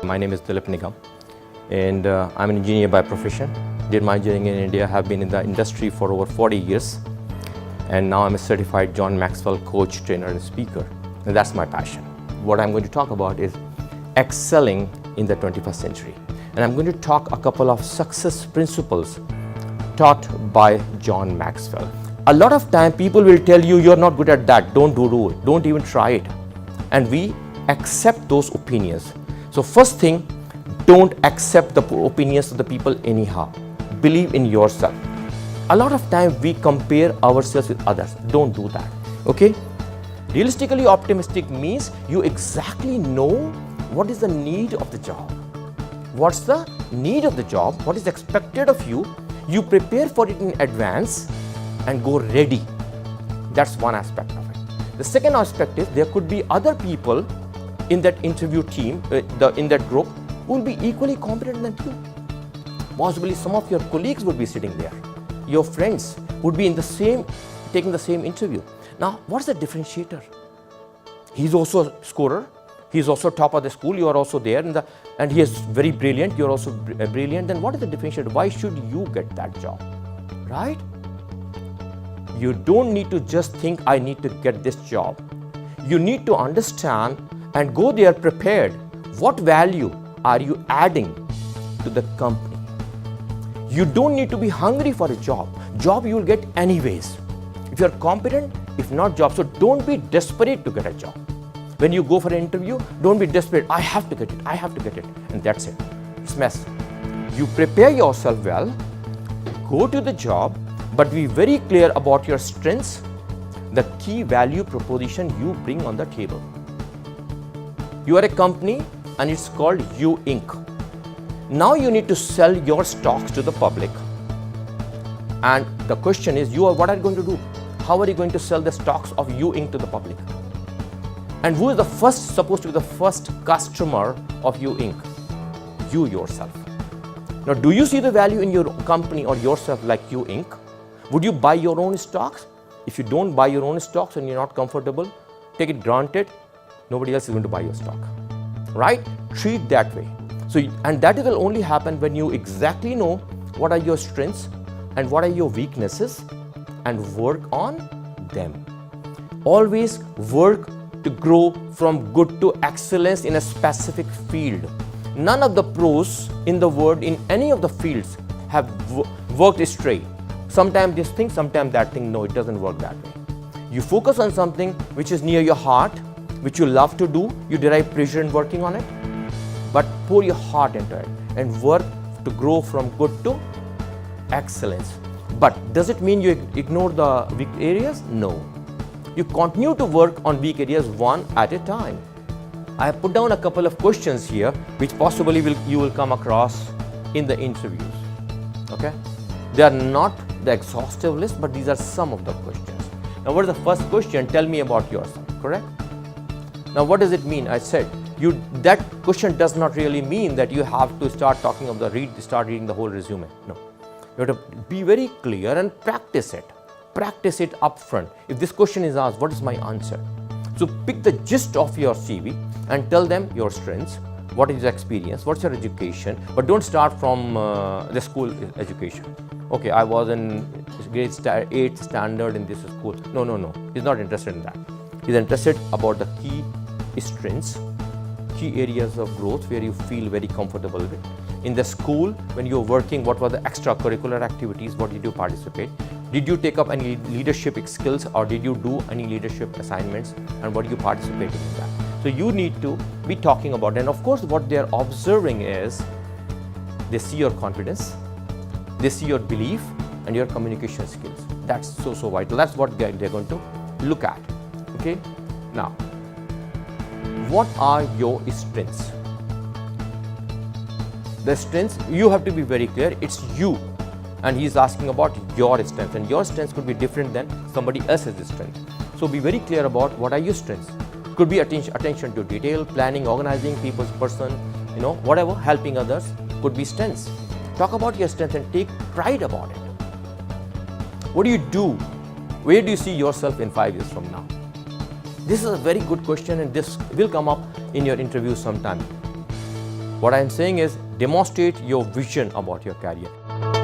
My name is Dileep Nigam, and I'm an engineer by profession. Did my engineering in India, have been in the industry for over 40 years, and now I'm a certified John Maxwell coach, trainer, and speaker. And that's my passion. What I'm going to talk about is excelling in the 21st century. And I'm going to talk a couple of success principles taught by John Maxwell. A lot of time people will tell you, you're not good at that, don't do it, don't even try it. And we accept those opinions. So first thing, don't accept the opinions of the people anyhow. Believe in yourself. A lot of time we compare ourselves with others. Don't do that, okay? Realistically optimistic means you exactly know what is the need of the job. What's the need of the job? What is expected of you? You prepare for it in advance and go ready. That's one aspect of it. The second aspect is there could be other people in that interview team, in that group, who will be equally competent than you. Possibly some of your colleagues would be sitting there. Your friends would be in the same, taking the same interview. Now, what's the differentiator? He's also a scorer. He's also top of the school. You are also there, and he is very brilliant. You're also brilliant. Then what is the differentiator? Why should you get that job, right? You don't need to just think, I need to get this job. You need to understand and go there prepared. What value are you adding to the company? You don't need to be hungry for a job. Job you will get anyways. If you are competent, if not job. So don't be desperate to get a job. When you go for an interview, don't be desperate. I have to get it, I have to get it. And that's it. It's mess. You prepare yourself well, go to the job, but be very clear about your strengths, the key value proposition you bring on the table. You are a company and it's called You Inc. Now you need to sell your stocks to the public. And the question is, what are you going to do? How are you going to sell the stocks of You Inc. to the public? And who is supposed to be the first customer of You Inc.? You yourself. Now, do you see the value in your company or yourself like You Inc.? Would you buy your own stocks? If you don't buy your own stocks and you're not comfortable, take it granted, nobody else is going to buy your stock, right? Treat that way. So, and that will only happen when you exactly know what are your strengths and what are your weaknesses and work on them. Always work to grow from good to excellence in a specific field. None of the pros in the world, in any of the fields, have worked straight. Sometimes this thing, sometimes that thing. No, it doesn't work that way. You focus on something which is near your heart, which you love to do, you derive pleasure in working on it, but pour your heart into it and work to grow from good to excellence. But does it mean you ignore the weak areas? No. You continue to work on weak areas one at a time. I have put down a couple of questions here which possibly you will come across in the interviews. Okay? They are not the exhaustive list, but these are some of the questions. Now, what is the first question? Tell me about yourself, correct? Now, what does it mean? I said, that question does not really mean that you have to start talking of start reading the whole resume. No. You have to be very clear and practice it. Practice it up front. If this question is asked, what is my answer? So pick the gist of your CV and tell them your strengths, what is your experience, what's your education, but don't start from the school education. Okay, I was in grade 8 standard in this school. No. He's not interested in that. He's interested about the key strengths, key areas of growth where you feel very comfortable with. In the school, when you were working, what were the extracurricular activities? What did you participate? Did you take up any leadership skills, or did you do any leadership assignments, and what are you participating in that? So you need to be talking about it. And of course, what they're observing is they see your confidence, they see your belief and your communication skills. That's so vital. That's what they're going to look at. Okay. Now, what are your strengths? The strengths, you have to be very clear. It's you. And he's asking about your strengths, and your strengths could be different than somebody else's strength. So be very clear about what are your strengths. Could be attention to detail, planning, organizing, people's person, whatever, helping others, could be strengths. Talk about your strengths and take pride about it. What do you do? Where do you see yourself in 5 years from now? This is a very good question, and this will come up in your interview sometime. What I'm saying is demonstrate your vision about your career.